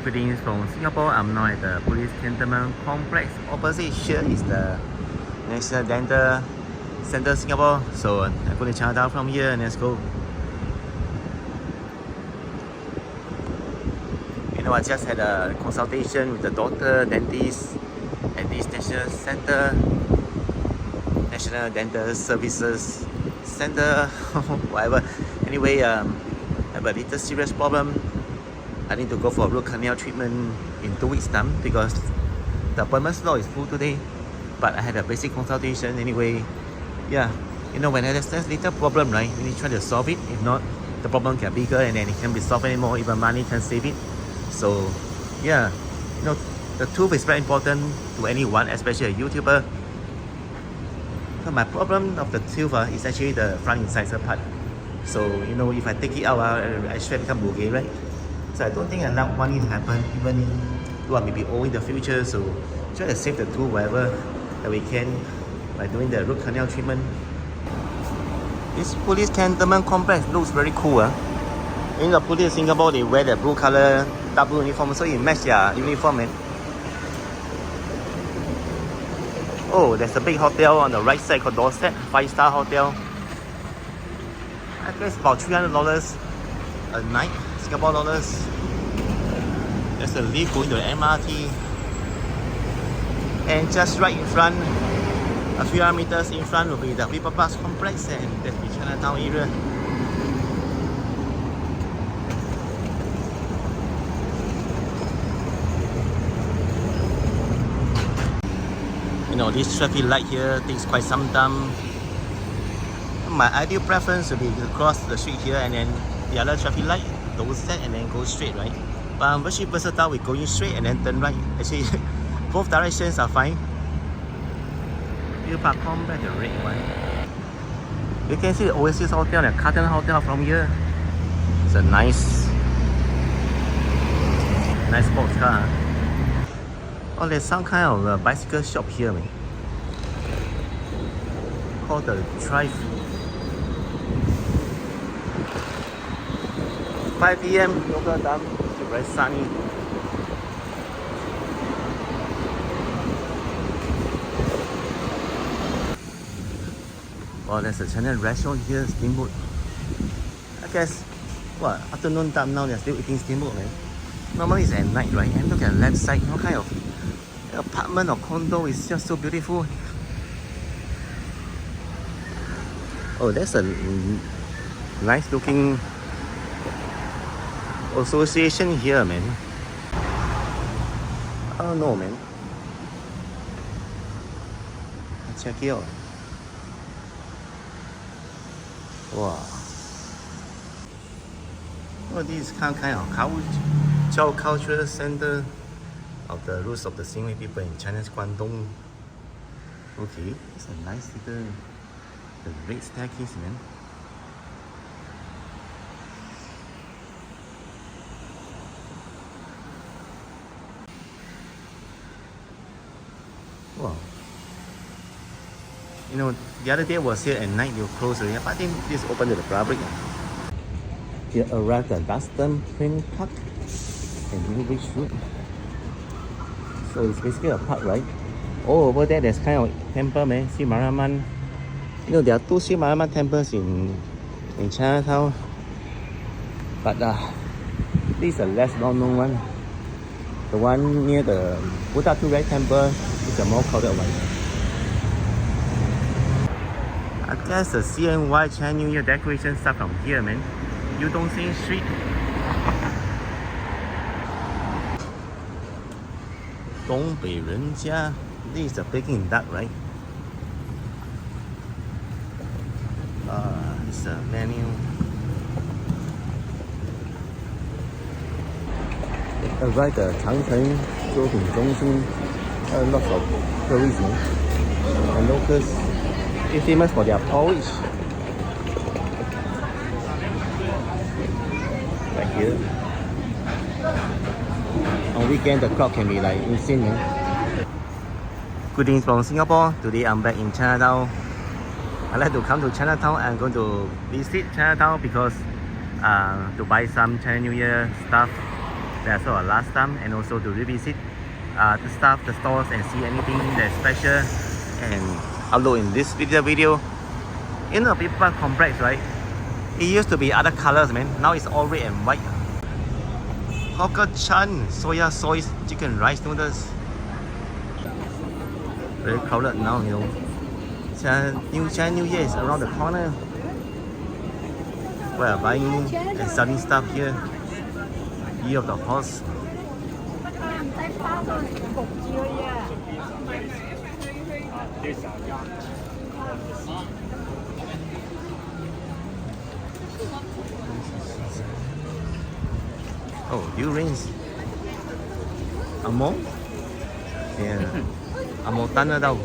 Greetings from Singapore. I'm now at the police cantonment complex. Opposite here is the National Dental Center Singapore. So I'm going to Chinatown from here and let's go. You know, I just had a consultation with the doctor, dentist at this National Dental Services Center, whatever. Anyway, I have a little serious problem. I need to go for root canal treatment in 2 weeks time because the appointment slot is full today. But I had a basic consultation anyway. Yeah, you know, when there's little problem, right, we need to try to solve it. If not, the problem get bigger and then it can't be solved anymore. Even money can save it. So yeah, you know, the tooth is very important to anyone, especially a YouTuber. So my problem of the tooth is actually the front incisor part. So you know, if I take it out, I should become bouquet, right? So I don't think I want it to happen, even though maybe old in the future. So try to save the tooth wherever that we can by doing the root canal treatment. This police cantonment complex looks very cool. In the police in Singapore, they wear the blue color dark blue uniform, so it matches their uniform. Man. Oh, there's a big hotel on the right side called Dorset, 5-star hotel. I guess about $300 a night, Singapore dollars. There's a lift going to the MRT. And just right in front, a few meters in front will be the People Park complex and that's the Chinatown area. You know, this traffic light here takes quite some time. My ideal preference would be to cross the street here and then the other traffic light, don't set and then go straight, right? But I'm very versatile with going straight and then turn right. Actually, both directions are fine. You park complex, the red one. You can see the Oasis Hotel and Cantonment Hotel from here. It's a nice sports car. Oh, there's some kind of bicycle shop here, man. Called the Drive. 5 p.m. local time. It's very sunny. Oh, there's a Chinese restaurant here, steamboat. I guess, what, afternoon time now they're still eating steamboat, man. Normally it's at night, right? And look at the left side, what kind of apartment or condo is just so beautiful. Oh, that's a nice looking association here, man. I don't know, man. Let's check it out. Wow. Oh, this is kind of cultural center of the roots of the Xinhui people in China's Guangdong. Okay, it's a nice little the red staircase, man. Wow. You know, the other day was here at night, you closed already, but I think this open to the public. Here arrived the Dustin Twin Park in New Bridge Road. So it's basically a park, right? Oh, over there there's kind of temple, man. See Maraman. You know, there are 2 Sri Maraman temples in Chinatown. But this is a less well-known one. The one near the Buddha Red Temple is a more crowded one. I guess the CNY Chinese New Year decoration start from here, man. Yudongxing Street. Dongbei Renjia. This is a Peking duck, right? It's a menu. Arrived at Changcheng Shopping Zhongxin. Lots of tourism and locals. It's famous for their porridge. Right here. On weekend, the crowd can be like insane, man. Greetings from Singapore. Today I'm back in Chinatown. I like to come to Chinatown. I'm going to visit Chinatown because to buy some Chinese New Year stuff. That's all last time, and also to revisit the stuff, the stores, and see anything that's special and upload in this video. You know, people complex, right? It used to be other colors, man. Now it's all red and white. Hawker Chan, soya sauce, chicken rice noodles. Very crowded now, you know. Chinese New Year is around the corner. We're buying and selling stuff here. Year of the horse. Oh, durians. Amo? Yeah. Amo tan ở đâu?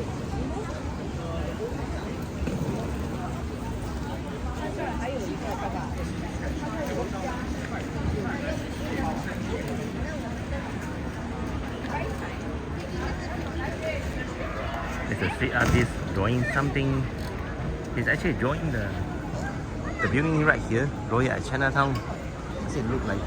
It's a street artist drawing something. He's actually drawing the building right here, drawing at Chinatown. What's it look like?